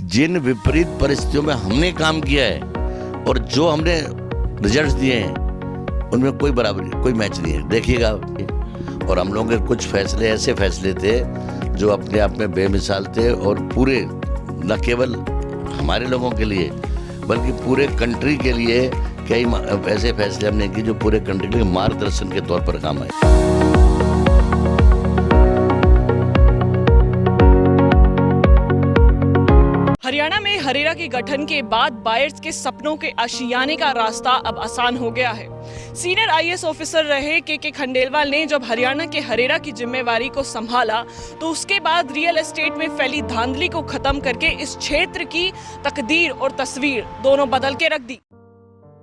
जिन विपरीत परिस्थितियों में हमने काम किया है और जो हमने रिजल्ट्स दिए हैं उनमें कोई बराबरी, कोई मैच नहीं है, देखिएगा। और हम लोगों के कुछ फैसले ऐसे फैसले थे जो अपने आप में बेमिसाल थे और पूरे न केवल हमारे लोगों के लिए बल्कि पूरे कंट्री के लिए कई ऐसे फैसले हमने किए जो पूरे कंट्री के लिए मार्गदर्शन के तौर पर काम आए। हरियाणा में हरेरा के गठन के बाद बायर्स के सपनों के आशियाने का रास्ता अब आसान हो गया है। सीनियर आईएएस ऑफिसर रहे के खंडेलवाल ने जब हरियाणा के हरेरा की जिम्मेवारी को संभाला तो उसके बाद रियल एस्टेट में फैली धांधली को खत्म करके इस क्षेत्र की तकदीर और तस्वीर दोनों बदल के रख दी।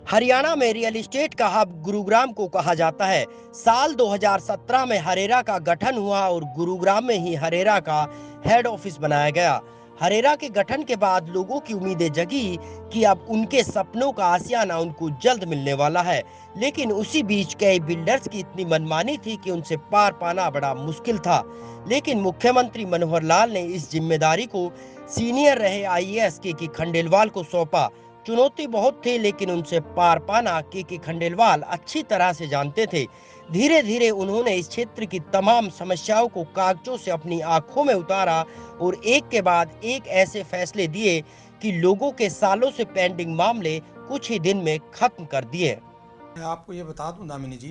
हरियाणा में रियल एस्टेट का हब गुरुग्राम को कहा जाता है। साल 2017 में हरेरा का गठन हुआ और गुरुग्राम में ही हरेरा का हेड ऑफिस बनाया गया। हरेरा के गठन के बाद लोगों की उम्मीदें जगी कि अब उनके सपनों का आशियाना उनको जल्द मिलने वाला है, लेकिन उसी बीच कई बिल्डर्स की इतनी मनमानी थी कि उनसे पार पाना बड़ा मुश्किल था। लेकिन मुख्यमंत्री मनोहर लाल ने इस जिम्मेदारी को सीनियर रहे आईएएस के खंडेलवाल को सौंपा। चुनौती बहुत थी, लेकिन उनसे पार पाना के खंडेलवाल अच्छी तरह से जानते थे। धीरे धीरे उन्होंने इस क्षेत्र की तमाम समस्याओं को कागजों से अपनी आंखों में उतारा और एक के बाद एक ऐसे फैसले दिए कि लोगों के सालों से पेंडिंग मामले कुछ ही दिन में खत्म कर दिए। मैं आपको ये बता दूं दामिनी जी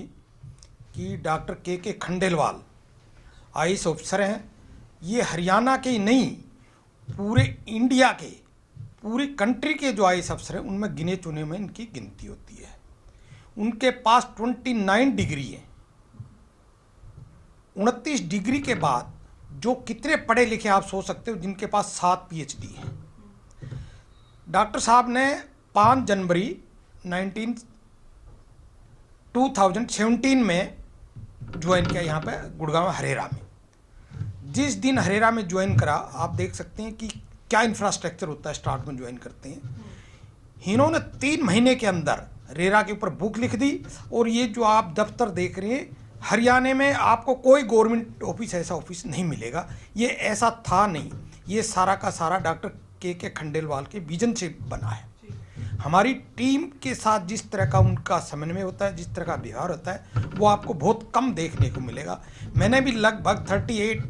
कि डॉक्टर के खंडेलवाल आईएएस ऑफिसर हैं। ये हरियाणा के ही नहीं, पूरे इंडिया के, पूरी कंट्री के जो आईएएस अफसर हैं उनमें गिने चुने में इनकी गिनती होती है। उनके पास 29 डिग्री है। 29 डिग्री के बाद जो कितने पढ़े लिखे आप सोच सकते हो जिनके पास 7 पीएचडी है। डॉक्टर साहब ने 5 जनवरी 2017 में ज्वाइन किया यहाँ पे गुड़गांव हरेरा में। जिस दिन हरेरा में ज्वाइन करा, आप देख सकते हैं कि क्या इंफ्रास्ट्रक्चर होता है स्टार्ट में ज्वाइन करते हैं। इन्होंने 3 महीने के अंदर रेरा के ऊपर बुक लिख दी और ये जो आप दफ्तर देख रहे हैं, हरियाणा में आपको कोई गवर्नमेंट ऑफिस ऐसा ऑफिस नहीं मिलेगा। ये ऐसा था नहीं, ये सारा का सारा डॉक्टर के खंडेलवाल के विजन से बना है। हमारी टीम के साथ जिस तरह का उनका समन्वय होता है, जिस तरह का व्यवहार होता है, वो आपको बहुत कम देखने को मिलेगा। मैंने भी लगभग 38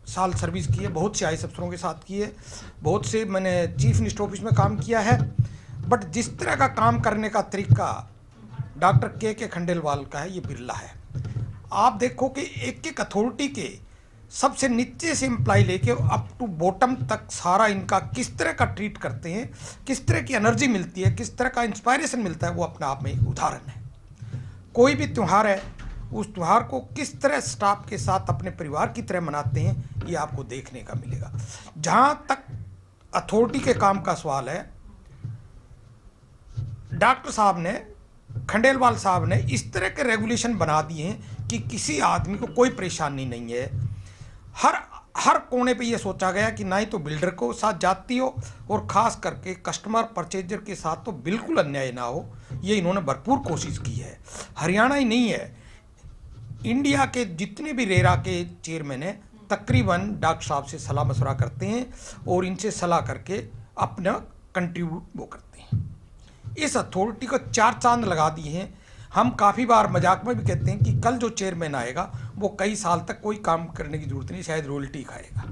साल सर्विस की है, बहुत से आईएएस अफसरों के साथ की है, बहुत से मैंने चीफ मिनिस्टर ऑफिस में काम किया है। बट जिस तरह का काम करने का तरीका डॉक्टर के खंडेलवाल का है, ये बिरला है। आप देखो कि एक अथॉरिटी के सबसे नीचे से एम्प्लॉय लेके अप टू बॉटम तक सारा इनका किस तरह का ट्रीट करते हैं, किस तरह की एनर्जी मिलती है, किस तरह का इंस्पायरेशन मिलता है, वो अपने आप में एक उदाहरण है। कोई भी त्यौहार है, उस त्यौहार को किस तरह स्टाफ के साथ अपने परिवार की तरह मनाते हैं, ये आपको देखने का मिलेगा। जहाँ तक अथॉरिटी के काम का सवाल है, डॉक्टर साहब ने, खंडेलवाल साहब ने इस तरह के रेगुलेशन बना दिए हैं कि किसी आदमी को कोई परेशानी नहीं है। हर कोने पे ये सोचा गया कि ना ही तो बिल्डर को साथ जाती हो और ख़ास करके कस्टमर परचेजर के साथ तो बिल्कुल अन्याय ना हो। ये इन्होंने भरपूर कोशिश की है। हरियाणा ही नहीं है, इंडिया के जितने भी रेरा के चेयरमैन हैं तकरीबन डॉक्टर साहब से सलाह मशवरा करते हैं और इनसे सलाह करके अपना कंट्रीब्यूट वो करते हैं। इस अथॉरिटी को 4 चांद लगा दिए हैं। हम काफ़ी बार मजाक में भी कहते हैं कि कल जो चेयरमैन आएगा वो कई साल तक कोई काम करने की जरूरत नहीं, शायद रॉयल्टी खाएगा।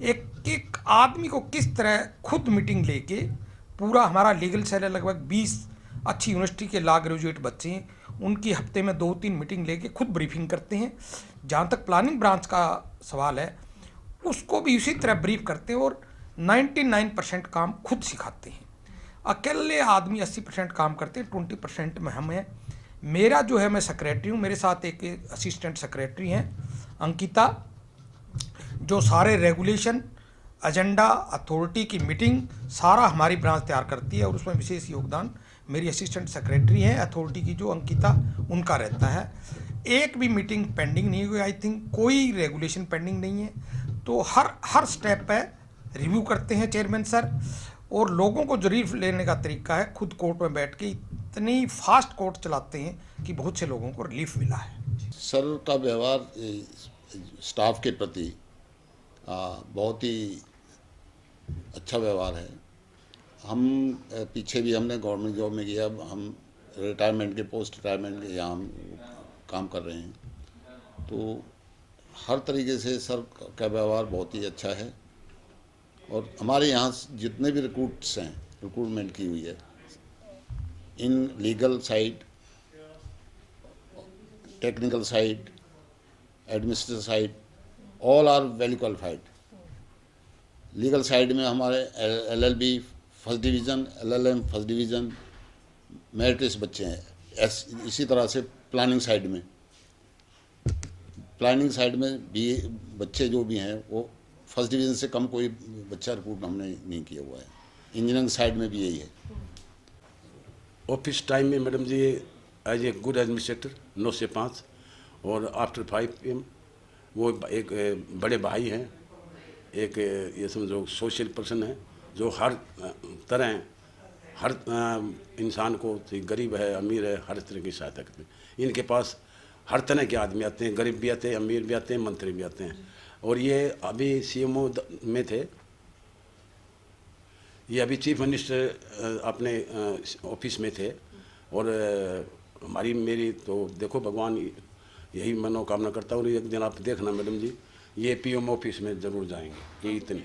एक आदमी को किस तरह खुद मीटिंग लेके, पूरा हमारा लीगल सेल है, लगभग 20 अच्छी यूनिवर्सिटी के लॉ ग्रेजुएट बच्चे हैं, उनकी हफ्ते में 2-3 मीटिंग लेके खुद ब्रीफिंग करते हैं। जहाँ तक प्लानिंग ब्रांच का सवाल है, उसको भी उसी तरह ब्रीफ करते हैं और 99% काम खुद सिखाते हैं। अकेले आदमी 80% काम करते हैं, 20% में हम हैं। मेरा जो है, मैं सेक्रेटरी हूँ, मेरे साथ एक असिस्टेंट सेक्रेटरी हैं अंकिता, जो सारे रेगुलेशन, एजेंडा, अथॉरिटी की मीटिंग सारा हमारी ब्रांच तैयार करती है और उसमें विशेष योगदान मेरी असिस्टेंट सेक्रेटरी हैं अथॉरिटी की जो अंकिता, उनका रहता है। एक भी मीटिंग पेंडिंग नहीं हुई, आई थिंक कोई रेगुलेशन पेंडिंग नहीं है। तो हर स्टेप पे रिव्यू करते हैं चेयरमैन सर, और लोगों को जो रिलीफ लेने का तरीका है, खुद कोर्ट में बैठ के इतनी फास्ट कोर्ट चलाते हैं कि बहुत से लोगों को रिलीफ मिला है। सर का व्यवहार स्टाफ के प्रति बहुत ही अच्छा अच्छा व्यवहार है। हम पीछे भी हमने गवर्नमेंट जॉब में किया, हम रिटायरमेंट के पोस्ट रिटायरमेंट के यहाँ हम काम कर रहे हैं। तो हर तरीके से सर का व्यवहार बहुत ही अच्छा है। और हमारे यहाँ जितने भी रिक्रूट्स हैं, रिक्रूटमेंट की हुई है in legal side, technical side, administrative side, all are well qualified. Legal side में हमारे LLB first division, LLM first division, merit list बच्चे हैं। इसी तरह से प्लानिंग साइड में भी बच्चे जो भी हैं वो फर्स्ट डिवीज़न से कम कोई बच्चा रिक्रूट हमने नहीं किया हुआ है। इंजीनियरिंग साइड में भी यही है। ऑफिस टाइम में madam ji as a good administrator 9 से 5 और आफ्टर 5 PM वो एक बड़े भाई हैं, एक ये समझो सोशल पर्सन है जो हर तरह हर इंसान को, गरीब है अमीर है, हर तरह की सहायता करते हैं। इनके पास हर तरह के आदमी आते हैं, गरीब भी आते हैं, अमीर भी आते हैं, मंत्री भी आते हैं। और ये अभी CMO में थे, ये अभी चीफ मिनिस्टर अपने ऑफिस में थे। और मेरी तो देखो भगवान यही मनोकामना करता हूँ, और एक दिन आप देखना मैडम जी ये PM ऑफिस में ज़रूर जाएंगे। ये इतनी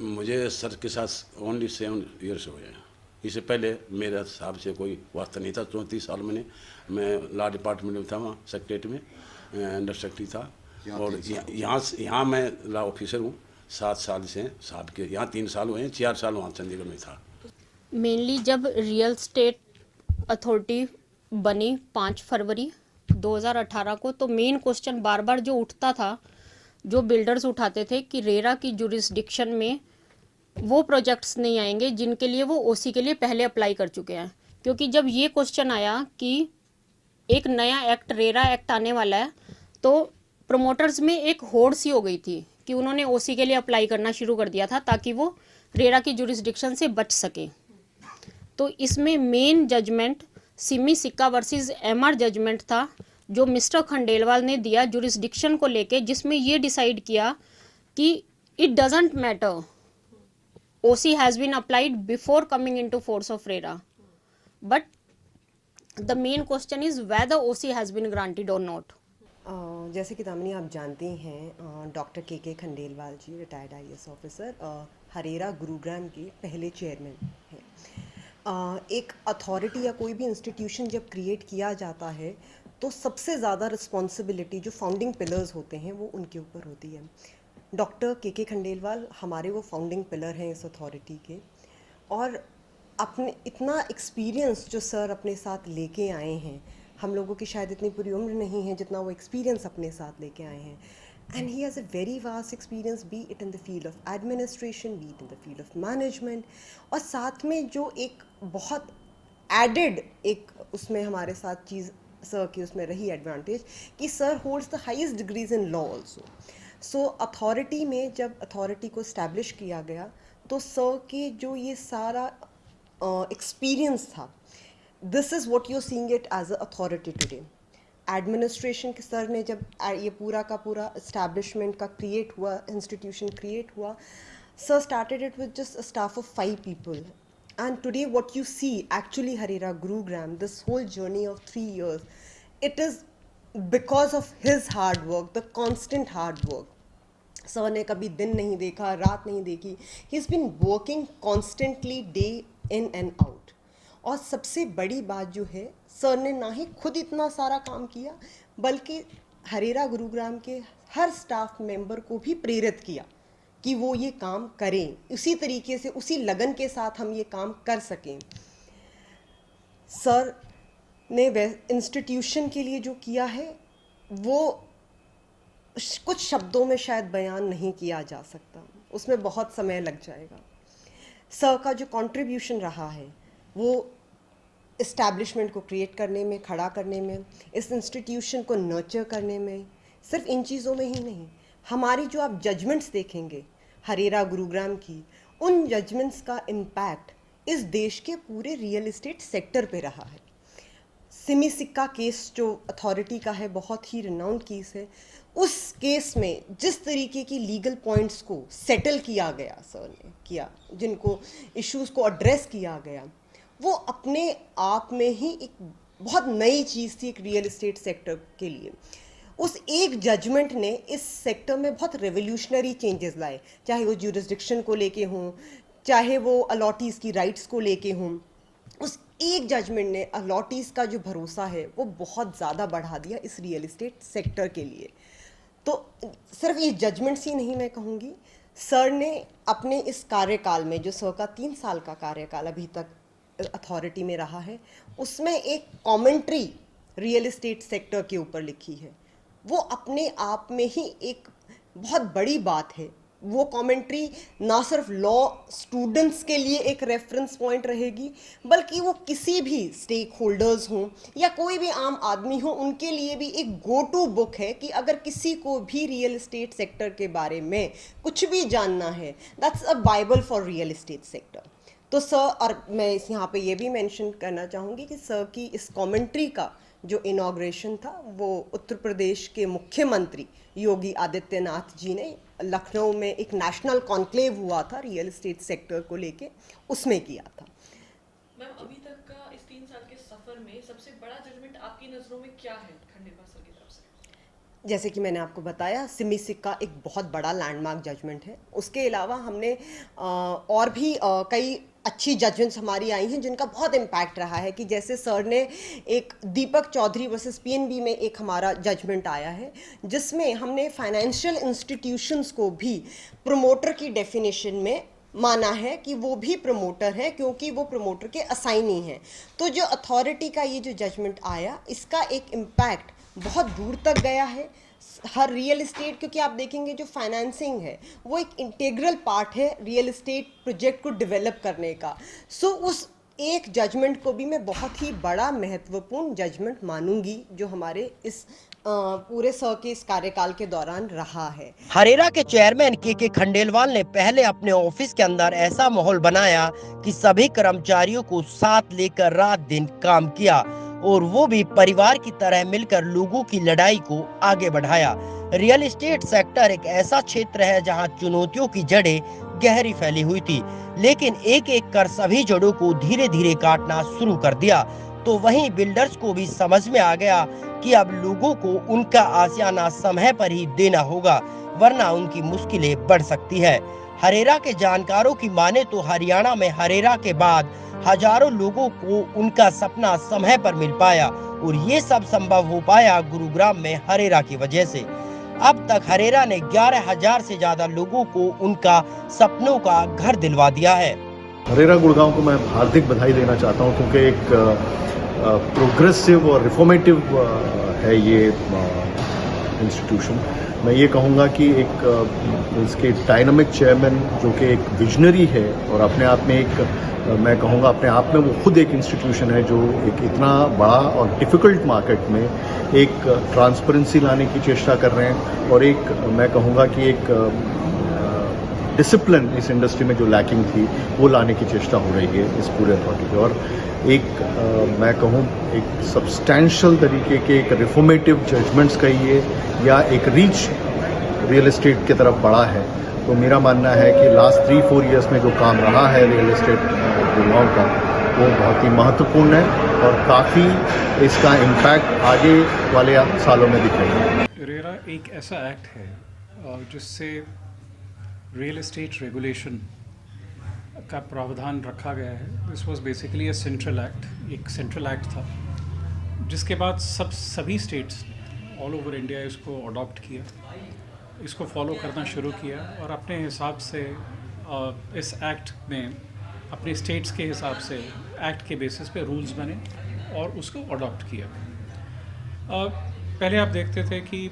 मुझे सर के साथ ओनली 7 ईयर्स हुए हैं। इससे पहले मेरे हिसाब से कोई वास्ता नहीं था। 34 साल मैं लॉ डिपार्टमेंट में था, वहाँ सेक्रेटरी में अंडर सेक्रेटरी था। और यहाँ मैं लॉ ऑफिसर हूँ 7 साल से। साहब के यहाँ 3 साल हुए हैं, 4 साल वहाँ चंडीगढ़ में था। मेनली जब रियल स्टेट अथॉरिटी बनी 5 फरवरी 2018 को, तो मेन क्वेश्चन बार बार जो उठता था, जो बिल्डर्स उठाते थे कि रेरा की जुरिस्डिक्शन में वो प्रोजेक्ट्स नहीं आएंगे जिनके लिए वो OC के लिए पहले अप्लाई कर चुके हैं। क्योंकि जब ये क्वेश्चन आया कि एक नया एक्ट, रेरा एक्ट आने वाला है, तो प्रमोटर्स में एक होड़ सी हो गई थी कि उन्होंने OC के लिए अप्लाई करना शुरू कर दिया था ताकि वो रेरा की जुरिस्डिक्शन से बच सके। तो इसमें मेन जजमेंट सिमी सिक्का वर्सेस MR जजमेंट था जो मिस्टर खंडेलवाल ने दिया जुरिस्डिक्शन को लेके, जिसमें ये डिसाइड किया कि it doesn't matter OC has been applied before coming into force of RERA, but the main question is whether OC has been granted और नॉट। जैसे कि दामिनी आप जानती हैं, doctor KK Khandelwal ji retired IAS officer HRERA Gurugram के पहले चेयरमैन हैं। एक अथॉरिटी या कोई भी इंस्टीट्यूशन जब क्रिएट किया जाता है तो सबसे ज़्यादा रिस्पॉन्सिबिलिटी जो फाउंडिंग पिलर्स होते हैं वो उनके ऊपर होती है। डॉक्टर KK खंडेलवाल हमारे वो फाउंडिंग पिलर हैं इस अथॉरिटी के। और अपने इतना एक्सपीरियंस जो सर अपने साथ लेके आए हैं, हम लोगों की शायद इतनी पूरी उम्र नहीं है जितना वो एक्सपीरियंस अपने साथ लेके आए हैं। And he has a very vast experience, B it in the field of administration, B it in the field of management. और साथ में जो एक बहुत एडेड एक उसमें हमारे साथ चीज़ सर की उसमें रही एडवांटेज कि sir holds the highest degrees in law also. So authority में जब अथॉरिटी को इस्टेब्लिश किया गया तो सर के जो ये सारा एक्सपीरियंस था, this is what you seeing it as a authority today. Administration के सर ने जब ये पूरा का पूरा इस्टेब्लिशमेंट का क्रिएट हुआ, इंस्टीट्यूशन क्रिएट हुआ, sir started it with just a staff of 5 people. And today what you see actually Harera Gurugram, this whole journey of 3 years, it is because of his hard work, the constant hard work. Sir ने कभी दिन नहीं देखा, रात नहीं देखी। He is been working constantly day in and out. और सबसे बड़ी बात जो है, सर ने ना ही खुद इतना सारा काम किया बल्कि हरेरा गुरुग्राम के हर स्टाफ मेंबर को भी प्रेरित किया कि वो ये काम करें, उसी तरीके से उसी लगन के साथ हम ये काम कर सकें। सर ने इंस्टीट्यूशन के लिए जो किया है वो कुछ शब्दों में शायद बयान नहीं किया जा सकता, उसमें बहुत समय लग जाएगा। सर का जो कंट्रीब्यूशन रहा है वो इस्टेब्लिशमेंट को क्रिएट करने में, खड़ा करने में, इस इंस्टीट्यूशन को नर्चर करने में, सिर्फ इन चीज़ों में ही नहीं, हमारी जो आप जजमेंट्स देखेंगे हरेरा गुरुग्राम की, उन जजमेंट्स का इम्पैक्ट इस देश के पूरे रियल एस्टेट सेक्टर पे रहा है। सिमी सिक्का केस जो अथॉरिटी का है, बहुत ही रिनाउंड केस है, उस केस में जिस तरीके की लीगल पॉइंट्स को सेटल किया गया, सर ने किया, जिनको इश्यूज को एड्रेस किया गया, वो अपने आप में ही एक बहुत नई चीज़ थी एक रियल एस्टेट सेक्टर के लिए। उस एक जजमेंट ने इस सेक्टर में बहुत रेवोल्यूशनरी चेंजेस लाए, चाहे वो ज्यूरिसडिक्शन को लेके हों, चाहे वो अलॉटीज़ की राइट्स को लेके हों। उस एक जजमेंट ने अलॉटीज़ का जो भरोसा है वो बहुत ज़्यादा बढ़ा दिया इस रियल एस्टेट सेक्टर के लिए। तो सिर्फ ये जजमेंट्स ही नहीं, मैं कहूँगी सर ने अपने इस कार्यकाल में, जो सर का 3 साल का कार्यकाल अभी तक अथॉरिटी में रहा है, उसमें एक कमेंट्री रियल एस्टेट सेक्टर के ऊपर लिखी है। वो अपने आप में ही एक बहुत बड़ी बात है। वो कमेंट्री ना सिर्फ लॉ स्टूडेंट्स के लिए एक रेफरेंस पॉइंट रहेगी, बल्कि वो किसी भी स्टेक होल्डर्स हों या कोई भी आम आदमी हो, उनके लिए भी एक गो टू बुक है कि अगर किसी को भी रियल एस्टेट सेक्टर के बारे में कुछ भी जानना है, that's a Bible for real estate sector. तो सर, और मैं इस यहाँ पे ये भी मेंशन करना चाहूँगी कि सर की इस कमेंट्री का जो इनॉग्रेशन था वो उत्तर प्रदेश के मुख्यमंत्री योगी आदित्यनाथ जी ने लखनऊ में एक नेशनल कॉन्क्लेव हुआ था रियल एस्टेट सेक्टर को लेके, उसमें किया था। मैम, अभी तक का इस 3 साल के सफर में सबसे बड़ा जजमेंट आपकी नजरों में क्या है खंडेलवाल सर की तरफ से? जैसे कि मैंने आपको बताया, सिमी सिक्का एक बहुत बड़ा लैंडमार्क जजमेंट है। उसके अलावा हमने और भी कई अच्छी जजमेंट्स हमारी आई हैं जिनका बहुत इम्पैक्ट रहा है, कि जैसे सर ने एक दीपक चौधरी वर्सेस पीएनबी में एक हमारा जजमेंट आया है जिसमें हमने फाइनेंशियल इंस्टीट्यूशंस को भी प्रमोटर की डेफिनेशन में माना है कि वो भी प्रमोटर है, क्योंकि वो प्रमोटर के असाइनी हैं। तो जो अथॉरिटी का ये जो जजमेंट आया, इसका एक इम्पैक्ट बहुत दूर तक गया है हर रियल एस्टेट, क्योंकि आप देखेंगे जो फाइनेंसिंग है वो एक इंटीग्रल पार्ट है रियल एस्टेट प्रोजेक्ट को डेवलप करने का। सो उस एक जजमेंट को भी मैं बहुत ही बड़ा महत्वपूर्ण जजमेंट मानूंगी जो हमारे इस पूरे सर के इस कार्यकाल के दौरान रहा है। हरेरा के चेयरमैन के खंडेलवाल ने पहले अपने ऑफिस के अंदर ऐसा माहौल बनाया कि सभी कर्मचारियों को साथ लेकर रात दिन काम किया और वो भी परिवार की तरह मिलकर लोगों की लड़ाई को आगे बढ़ाया। रियल एस्टेट सेक्टर एक ऐसा क्षेत्र है जहां चुनौतियों की जड़ें गहरी फैली हुई थी, लेकिन एक एक कर सभी जड़ों को धीरे धीरे काटना शुरू कर दिया। तो वहीं बिल्डर्स को भी समझ में आ गया कि अब लोगों को उनका आशियाना समय पर ही देना होगा, वरना उनकी मुश्किलें बढ़ सकती है। हरेरा के जानकारों की माने तो हरियाणा में हरेरा के बाद हजारों लोगों को उनका सपना समय पर मिल पाया, और ये सब संभव हो पाया गुरुग्राम में हरेरा की वजह से। अब तक हरेरा ने 11,000 से ज्यादा लोगों को उनका सपनों का घर दिलवा दिया है। हरेरा गुड़गांव को मैं हार्दिक बधाई देना चाहता हूं, क्योंकि एक प्रोग्रेसिव और रिफॉर्मेटिव है ये इंस्टीट्यूशन। मैं ये कहूँगा कि एक इसके डायनामिक चेयरमैन जो कि एक विजनरी है और अपने आप में एक, मैं कहूँगा अपने आप में वो खुद एक इंस्टीट्यूशन है जो एक इतना बड़ा और डिफ़िकल्ट मार्केट में एक ट्रांसपेरेंसी लाने की चेष्टा कर रहे हैं, और एक मैं कहूँगा कि एक डिसिप्लिन इस इंडस्ट्री में जो लैकिंग थी वो लाने की चेष्टा हो रही है इस पूरे अथॉरिटी की। और एक मैं कहूँ एक सब्सटैंशियल तरीके के एक रिफॉर्मेटिव जजमेंट्स कहिए या एक रीच रियल एस्टेट की तरफ बढ़ा है। तो मेरा मानना है कि लास्ट 3-4 इयर्स में जो काम रहा है रियल एस्टेट गुड़गांव का, वो बहुत ही महत्वपूर्ण है और काफ़ी इसका इम्पैक्ट आगे वाले सालों में दिखेगा। रेरा एक ऐसा एक्ट है जिससे रियल एस्टेट रेगुलेशन का प्रावधान रखा गया है। This was basically a central act, एक सेंट्रल एक्ट था जिसके बाद सभी स्टेट्स ऑल ओवर इंडिया इसको अडॉप्ट किया, इसको फॉलो करना शुरू किया और अपने हिसाब से इस एक्ट में अपने स्टेट्स के हिसाब से एक्ट के बेसिस पे रूल्स बने और उसको अडॉप्ट किया। पहले आप देखते थे कि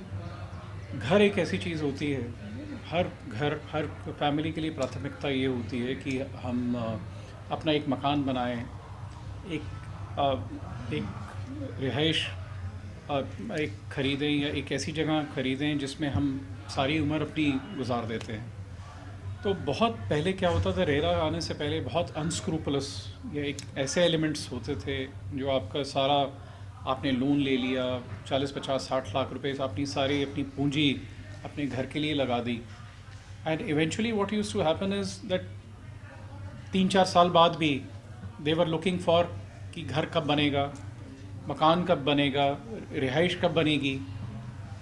घर एक ऐसी चीज़ होती है, हर फैमिली के लिए प्राथमिकता ये होती है कि हम अपना एक मकान बनाएं, एक रिहाइश एक ख़रीदें या एक ऐसी जगह ख़रीदें जिसमें हम सारी उम्र अपनी गुजार देते हैं। तो बहुत पहले क्या होता था, रेरा आने से पहले बहुत अनस्क्रूपलस या एक ऐसे एलिमेंट्स होते थे जो आपका सारा आपने लोन ले लिया 40-50-60 लाख रुपए से अपनी पूंजी अपने घर के लिए लगा दी, and eventually what used to happen is that 3-4 साल बाद भी दे वर लुकिंग फॉर कि घर कब बनेगा, मकान कब बनेगा, रिहाइश कब बनेगी,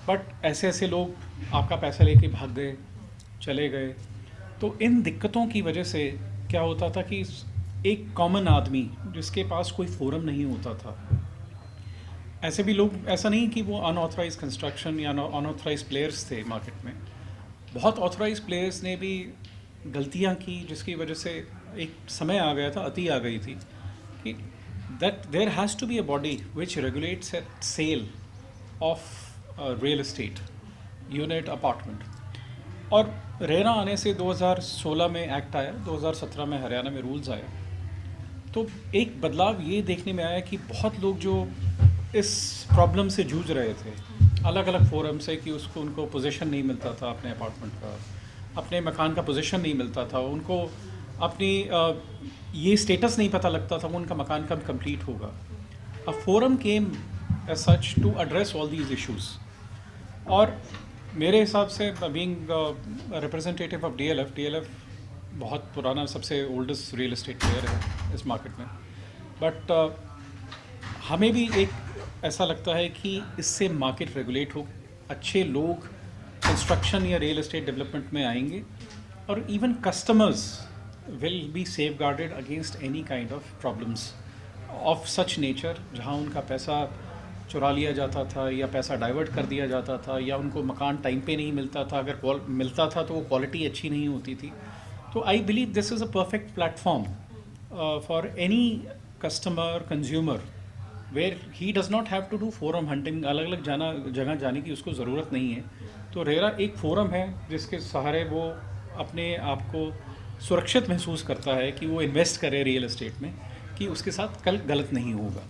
बट ऐसे ऐसे लोग आपका पैसा लेके भाग गए, चले गए। तो इन दिक्कतों की वजह से क्या होता था कि एक कॉमन आदमी जिसके पास कोई फोरम नहीं होता था, ऐसे भी लोग, ऐसा नहीं कि वो अनऑथराइज कंस्ट्रक्शन या अनऑथराइज प्लेयर्स थे मार्केट में, बहुत ऑथराइज प्लेयर्स ने भी गलतियां की, जिसकी वजह से एक समय आ गया था, अति आ गई थी कि that there has to be a body which regulates sale of real estate unit apartment. और रेरा आने से 2016 में एक्ट आया, 2017 में हरियाणा में रूल्स आया, तो एक बदलाव ये देखने में आया कि बहुत लोग जो इस प्रॉब्लम से जूझ रहे थे अलग अलग फोरम से कि उनको पोजीशन नहीं मिलता था अपने अपार्टमेंट का, अपने मकान का पोजीशन नहीं मिलता था, उनको अपनी ये स्टेटस नहीं पता लगता था वो उनका मकान कब कंप्लीट होगा। A forum came as such to address all these issues. और मेरे हिसाब से बीइंग रिप्रेजेंटेटिव ऑफ डीएलएफ बहुत पुराना, सबसे ओल्डेस्ट रियल एस्टेट प्लेयर है इस मार्केट में, बट हमें भी एक ऐसा लगता है कि इससे मार्केट रेगुलेट हो, अच्छे लोग कंस्ट्रक्शन या रियल एस्टेट डेवलपमेंट में आएंगे, और even customers will be safe guarded against any kind of problems of such nature, जहाँ उनका पैसा चुरा लिया जाता था या पैसा डाइवर्ट कर दिया जाता था या उनको मकान टाइम पे नहीं मिलता था, अगर मिलता था तो वो क्वालिटी अच्छी नहीं होती थी। तो I believe this is a perfect platform for any customer consumer where he does not have to do forum hunting, अलग अलग जगह जाने की उसको ज़रूरत नहीं है। तो रेरा एक फोरम है जिसके सहारे वो अपने आप को सुरक्षित महसूस करता है कि वो इन्वेस्ट करे रियल एस्टेट में, कि उसके साथ कल गलत नहीं होगा।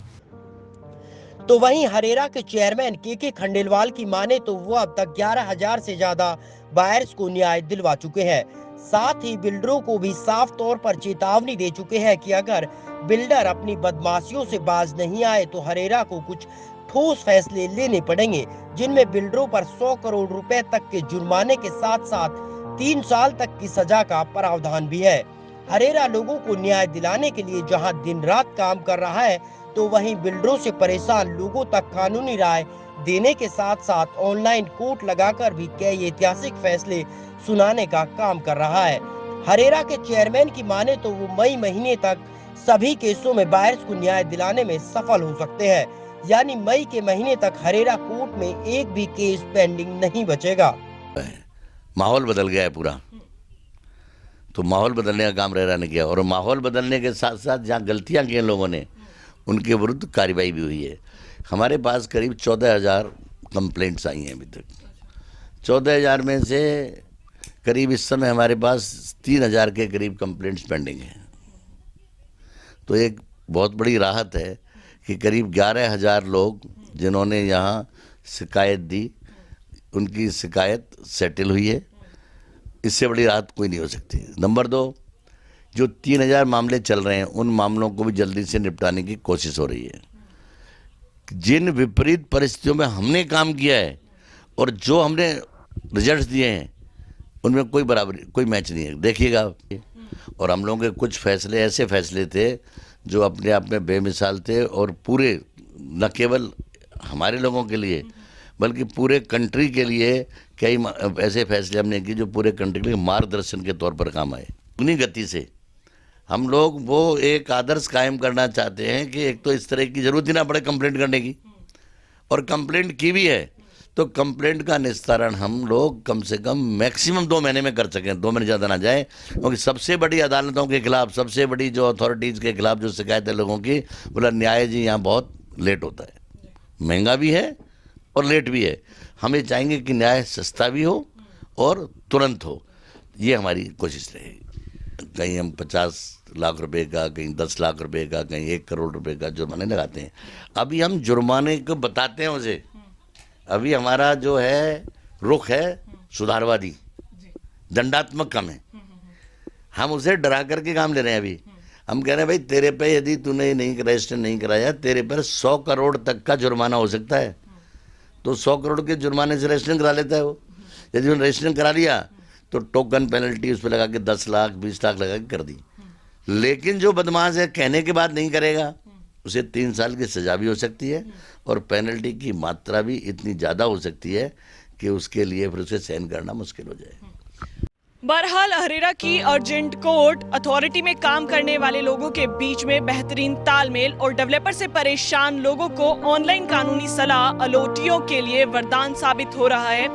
तो वहीं हरेरा के चेयरमैन के खंडेलवाल की माने तो वो अब तक 11,000 से ज्यादा बायर्स को न्याय दिलवा चुके हैं। साथ ही बिल्डरों को भी साफ तौर पर चेतावनी दे चुके हैं कि अगर बिल्डर अपनी बदमाशियों से बाज नहीं आए तो हरेरा को कुछ ठोस फैसले लेने पड़ेंगे, जिनमें बिल्डरों पर 100 करोड़ रुपए तक के जुर्माने के साथ साथ 3 साल तक की सजा का प्रावधान भी है। हरेरा लोगों को न्याय दिलाने के लिए जहां दिन रात काम कर रहा है, तो वहीं बिल्डरों से परेशान लोगों तक कानूनी राय देने के साथ साथ ऑनलाइन कोर्ट लगाकर भी कई ऐतिहासिक फैसले सुनाने का काम कर रहा है। हरेरा के चेयरमैन की माने तो वो मई महीने तक सभी केसों में बायर्स को न्याय दिलाने में सफल हो सकते हैं, यानी मई के महीने तक हरेरा कोर्ट में एक भी केस पेंडिंग नहीं बचेगा। माहौल बदल गया है पूरा, तो माहौल बदलने का काम रेरा ने किया, और माहौल बदलने के साथ साथ जहाँ गलतियाँ की लोगों ने उनके विरुद्ध कार्रवाई भी हुई है। हमारे पास करीब 14,000 कंप्लेंट्स आई हैं अभी तक। 14,000 में से करीब इस समय हमारे पास 3,000 के करीब कंप्लेंट्स पेंडिंग हैं। तो एक बहुत बड़ी राहत है कि करीब 11,000 लोग जिन्होंने यहाँ शिकायत दी, उनकी शिकायत सेटल हुई है। इससे बड़ी राहत कोई नहीं हो सकती। नंबर 2, जो 3,000 मामले चल रहे हैं उन मामलों को भी जल्दी से निपटाने की कोशिश हो रही है। जिन विपरीत परिस्थितियों में हमने काम किया है और जो हमने रिजल्ट्स दिए हैं उनमें कोई बराबरी, कोई मैच नहीं है, देखिएगा। और हम लोगों के कुछ फैसले ऐसे फैसले थे जो अपने आप में बेमिसाल थे, और पूरे न केवल हमारे लोगों के लिए बल्कि पूरे कंट्री के लिए कई ऐसे फैसले हमने किए जो पूरे कंट्री के लिए मार्गदर्शन के तौर पर काम आए। उन्हीं गति से हम लोग वो एक आदर्श कायम करना चाहते हैं कि एक तो इस तरह की ज़रूरत ही ना पड़े कंप्लेंट करने की, और कंप्लेंट की भी है तो कंप्लेंट का निस्तारण हम लोग कम से कम मैक्सिमम 2 महीने में कर सकें, 2 महीने ज़्यादा ना जाए। क्योंकि सबसे बड़ी अदालतों के खिलाफ, सबसे बड़ी जो अथॉरिटीज़ के खिलाफ जो शिकायत है लोगों की, बोला न्याय जी यहाँ बहुत लेट होता है, महंगा भी है और लेट भी है। हम ये चाहेंगे कि न्याय सस्ता भी हो और तुरंत हो, ये हमारी कोशिश रहेगी। कहीं हम 50 लाख रुपए का, कहीं 10 लाख रुपए का, कहीं 1 करोड़ रुपए का जुर्माने लगाते हैं। अभी हम जुर्माने को बताते हैं उसे, अभी हमारा जो है रुख है सुधारवादी, दंडात्मक कम है। हम उसे डरा करके काम ले रहे हैं। अभी हम कह रहे हैं भाई तेरे पे यदि तूने नहीं रजिस्टर नहीं कराया, तेरे पर 100 करोड़ तक का जुर्माना हो सकता है। तो 100 करोड़ के जुर्माने से रजिस्ट्रेशन करा लेता है वो। यदि उन्होंने रजिस्ट्रेशन करा लिया तो टोकन पेनल्टी उस पर लगा के 10 लाख 20 लाख लगा के कर दी। लेकिन जो बदमाश है कहने के बाद नहीं करेगा, उसे 3 साल की सजा भी हो सकती है और पेनल्टी की मात्रा भी इतनी ज़्यादा हो सकती है कि उसके लिए फिर उसे सहन करना मुश्किल हो जाए। बहरहाल हरेरा की अर्जेंट कोर्ट अथॉरिटी में काम करने वाले लोगों के बीच में बेहतरीन तालमेल और डेवलपर से परेशान लोगों को ऑनलाइन कानूनी सलाह अलॉटियों के लिए वरदान साबित हो रहा है।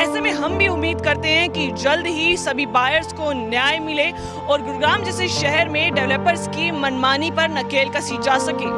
ऐसे में हम भी उम्मीद करते हैं कि जल्द ही सभी बायर्स को न्याय मिले और गुरुग्राम जैसे शहर में डेवलपर्स की मनमानी पर नकेल कसी जा सके।